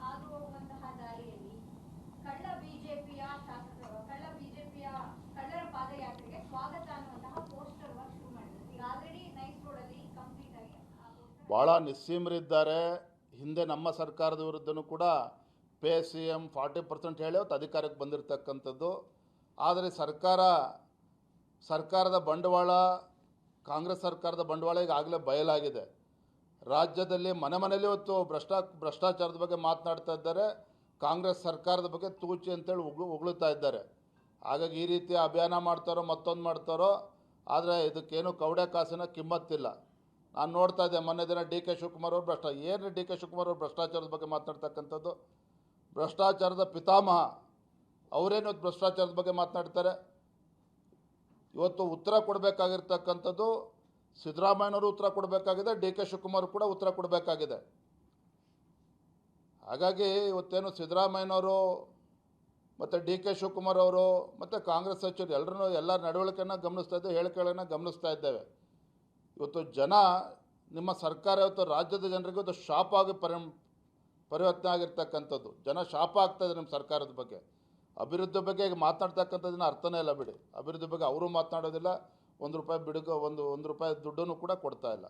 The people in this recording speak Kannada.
ಆಗುವಂತಹ ದಾರಿಯಲ್ಲಿ ಕಳ್ಳ ಬಿಜೆಪಿಯ ಕಳ್ಳರ ಪಾದಯಾತ್ರೆಗೆ ಸ್ವಾಗತ ಅನ್ನುವಂತಹ ಪೋಸ್ಟರ್ ವರ್ಕ್ ಶುರು ಮಾಡಿದ್ರು. ಈಗ ಆಲ್ರೆಡಿ ನೈಸ್ ರೋಡ್ ಅಲ್ಲಿ ಕಂಪ್ಲೀಟ್ ಆಗಿ ಭಾಳ ನಿಸ್ಸೀಮರಿದ್ದಾರೆ. ಹಿಂದೆ ನಮ್ಮ ಸರ್ಕಾರದ ವಿರುದ್ಧನೂ ಕೂಡ ಪೇ CM 40% ಹೇಳಿ ಅವತ್ತು ಅಧಿಕಾರಕ್ಕೆ ಬಂದಿರತಕ್ಕಂಥದ್ದು. ಆದರೆ ಸರ್ಕಾರದ ಬಂಡವಾಳ, ಕಾಂಗ್ರೆಸ್ ಸರ್ಕಾರದ ಬಂಡವಾಳ ಈಗಾಗಲೇ ಬಯಲಾಗಿದೆ. ರಾಜ್ಯದಲ್ಲಿ ಮನೆಯಲ್ಲಿ ಇವತ್ತು ಭ್ರಷ್ಟಾಚಾರದ ಬಗ್ಗೆ ಮಾತನಾಡ್ತಾ ಇದ್ದಾರೆ. ಕಾಂಗ್ರೆಸ್ ಸರ್ಕಾರದ ಬಗ್ಗೆ ತೂಚಿ ಅಂತೇಳಿ ಉಗುಳುತ್ತಾ ಇದ್ದಾರೆ. ಹಾಗಾಗಿ ಈ ರೀತಿ ಅಭಿಯಾನ ಮಾಡ್ತಾರೋ ಮತ್ತೊಂದು ಮಾಡ್ತಾರೋ, ಆದರೆ ಇದಕ್ಕೇನು ಕವಡೆ ಕಾಸಿನ ಕಿಮ್ಮತ್ತಿಲ್ಲ. ನಾನು ನೋಡ್ತಾ ಇದ್ದೆ ಮೊನ್ನೆ ದಿನ DK ಶಿವಕುಮಾರ್ ಅವರು ಏನು DK ಶಿವಕುಮಾರ್ ಅವರು ಭ್ರಷ್ಟಾಚಾರದ ಬಗ್ಗೆ ಮಾತನಾಡ್ತಕ್ಕಂಥದ್ದು? ಭ್ರಷ್ಟಾಚಾರದ ಪಿತಾಮಹ ಅವರೇನು ಭ್ರಷ್ಟಾಚಾರದ ಬಗ್ಗೆ ಮಾತನಾಡ್ತಾರೆ? ಇವತ್ತು ಉತ್ತರ ಕೊಡಬೇಕಾಗಿರ್ತಕ್ಕಂಥದ್ದು ಸಿದ್ದರಾಮಯ್ಯನವರು ಉತ್ತರ ಕೊಡಬೇಕಾಗಿದೆ, DK ಶಿವಕುಮಾರ್ ಕೂಡ ಉತ್ತರ ಕೊಡಬೇಕಾಗಿದೆ. ಹಾಗಾಗಿ ಇವತ್ತೇನು ಸಿದ್ದರಾಮಯ್ಯನವರು ಮತ್ತು DK ಶಿವಕುಮಾರ್ ಅವರು ಮತ್ತು ಕಾಂಗ್ರೆಸ್ ಸಚಿವರು ಎಲ್ಲರ ನಡವಳಿಕೆಯನ್ನು ಗಮನಿಸ್ತಾ ಇದ್ದೇವೆ, ಹೇಳಿಕೆಗಳನ್ನು ಗಮನಿಸ್ತಾ ಇದ್ದೇವೆ. ಇವತ್ತು ಜನ ನಿಮ್ಮ ಸರ್ಕಾರ ಇವತ್ತು ರಾಜ್ಯದ ಜನರಿಗೆ ಇವತ್ತು ಶಾಪ್ ಆಗಿ ಪರಿವರ್ತನೆ ಆಗಿರ್ತಕ್ಕಂಥದ್ದು. ಜನ ಶಾಪ ಆಗ್ತಾಯಿದೆ ನಿಮ್ಮ ಸರ್ಕಾರದ ಬಗ್ಗೆ. ಅಭಿವೃದ್ಧಿ ಬಗ್ಗೆ ಈಗ ಮಾತನಾಡ್ತಕ್ಕಂಥದ್ದನ್ನ ಅರ್ಥನೇ ಇಲ್ಲ ಬಿಡಿ. ಅಭಿವೃದ್ಧಿ ಬಗ್ಗೆ ಅವರು ಮಾತನಾಡೋದಿಲ್ಲ, ₹1 ಬಿಡುಗ ಒಂದು ರೂಪಾಯಿ ದುಡ್ಡನ್ನು ಕೂಡ ಕೊಡ್ತಾ ಇಲ್ಲ.